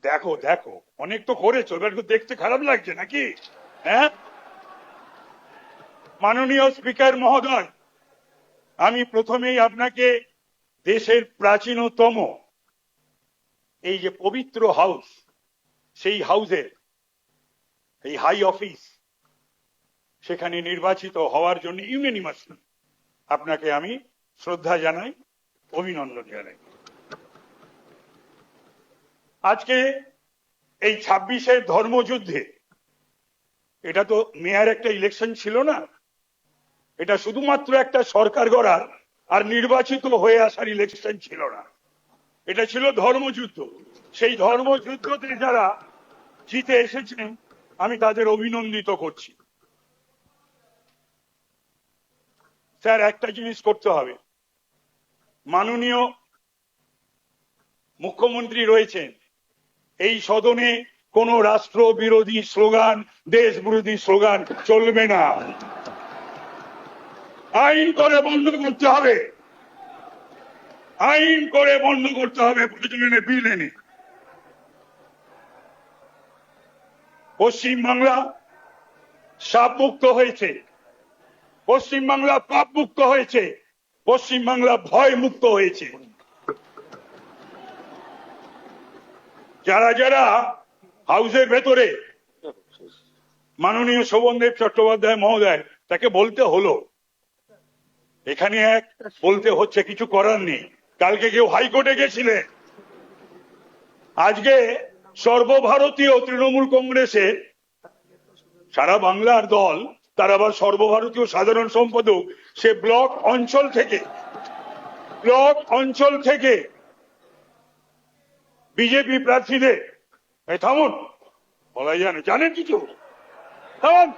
দেখো দেখো অনেক তো করেছো, এবার তো দেখতে খারাপ লাগছে নাকি? হ্যাঁ, মাননীয় স্পিকার মহোদয়, আমি প্রথমেই আপনাকে দেশের প্রাচীনতম এই যে পবিত্র হাউস, সেই হাউসের এই হাই অফিস, সেখানে নির্বাচিত হওয়ার জন্য ইউনানিমাসলি আপনাকে আমি শ্রদ্ধা জানাই, অভিনন্দন জানাই। আজকে এই 26-এর ধর্মযুদ্ধে, এটা তো মেয়ার একটা ইলেকশন ছিল না, এটা শুধুমাত্র একটা সরকার গড়ার আর নির্বাচিত হয়ে আসার ইলেকশন ছিল না, এটা ছিল ধর্মযুদ্ধ। সেই ধর্মযুদ্ধতে যারা জিতে এসেছেন আমি তাদের অভিনন্দিত করছি। স্যার, একটা জিনিস করতে হবে, মাননীয় মুখ্যমন্ত্রী রয়েছেন, এই সদনে কোন রাষ্ট্র বিরোধী স্লোগান, দেশ বিরোধী স্লোগান চলবে না, আইন করে বন্ধ করতে হবে, আইন করে বন্ধ করতে হবে, প্রয়োজনে বিল এনে। পশ্চিমবাংলা সাপ মুক্ত হয়েছে, পশ্চিমবাংলা পাপ মুক্ত হয়েছে, পশ্চিমবাংলা ভয় মুক্ত হয়েছে। যারা যারা হাউসের ভেতরে, মাননীয় শোভনদেব চট্টোপাধ্যায় মহোদয়, তাকে বলতে হলো, এখানে এক বলতে হচ্ছে, কিছু করার নেই। কালকে কেউ হাইকোর্টে গেছিলেন, আজকে সর্বভারতীয় তৃণমূল কংগ্রেসের সারা বাংলার দল, তার আবার সর্বভারতীয় সাধারণ সম্পাদক, সে ব্লক অঞ্চল থেকে বিজেপি প্রার্থীদের, থামুন, বলা জানে, জানেন কিছু, থামুন,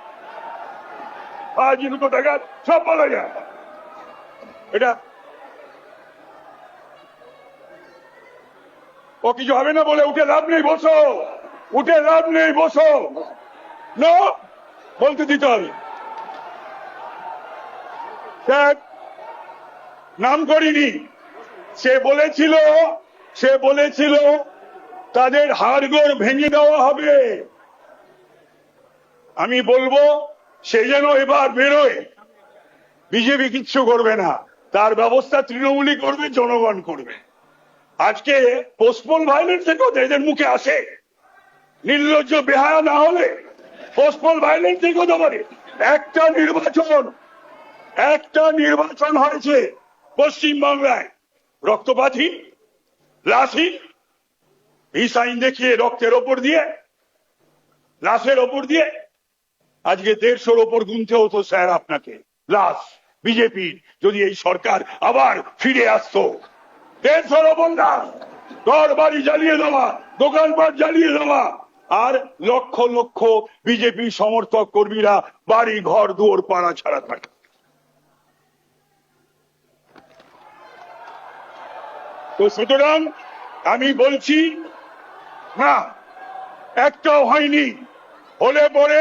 আজ দুটো টাকা সব বলা যায়, এটা ও কিছু হবে না বলে উঠে লাভ নেই, বসো, উঠে লাভ নেই, বসো, না বলতে দিতে হবে। নাম করিনি, সে বলেছিল তাদের হাড়গোড় ভেঙে দেওয়া হবে। আমি বলবো সে যেন এবার বেরোয়, বিজেপি কিচ্ছু করবে না, তার ব্যবস্থা তৃণমূলই করবে, জনগণ করবে। আজকে পোস্টপোন ভায়োলেন্সের কথা এদের মুখে আসে, নির্লজ্জ বেহায়া না হলে পোস্টপোন ভায়োলেন্সের কথা বলে। একটা নির্বাচন হয়েছে পশ্চিমবাংলায়, রক্তপাতহীন, লাশহীন, এই সাইন দেখিয়ে রক্তের ওপর দিয়ে, লাশের ওপর দিয়ে আজকে 150-র ওপর গুনতে হতো স্যার আপনাকে লাশ, বিজেপির, যদি এই সরকার আবার ফিরে আসতো। 150-র ওপর লাশ, ঘর বাড়ি জ্বালিয়ে দেওয়া, দোকানপাট জ্বালিয়ে দেওয়া, আর লক্ষ লক্ষ বিজেপি সমর্থক কর্মীরা বাড়ি ঘর দুয়ার পাড়া ছাড়া থাকে। তো সুতরাং আমি বলছি না, একটাও হয়নি, হলে পরে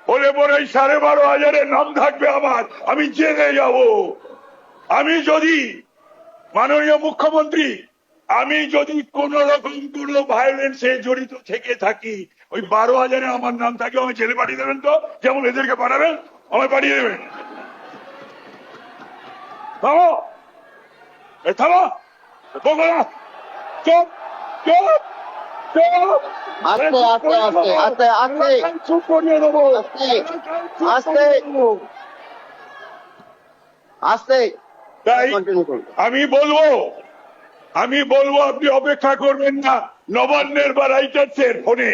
12,500-এর নাম থাকবে আমার, আমি জেলে যাব। আমি যদি, মাননীয় মুখ্যমন্ত্রী, আমি যদি কোন রকম কোন ভায়োলেন্সে জড়িত থেকে থাকি, ওই 12,000-এ আমার নাম থাকে, আমি জেলে পাঠিয়ে দেবেন তো, যেমন এদেরকে পাঠাবেন, আমায় পাঠিয়ে দেবেন। থামো, থামো, বগলা, চুপ চুপ চুপ, আস্তে আস্তে আস্তে আস্তে আস্তে চুপ করিয়ে দেবো, আস্তে আস্তে। তাই আমি বলবো আপনি অপেক্ষা করবেন না নবান্নের বা রাইটার্সের ফোনে,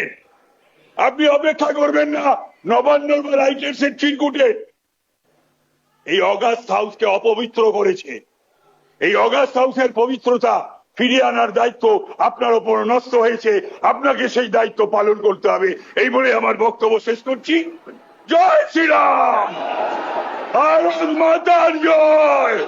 আপনি অপেক্ষা করবেন না নবান্নের বা রাইটার্সের চিরকুটে। এই অগাস্ট হাউসকে অপবিত্র করেছে, এই অগাস্ট হাউসের পবিত্রতা ফিরিয়ে আনার দায়িত্ব আপনার উপর নষ্ট হয়েছে, আপনাকে সেই দায়িত্ব পালন করতে হবে। এই বলে আমার বক্তব্য শেষ করছি। জয় শ্রীরাম, ভারত মাতার জয়।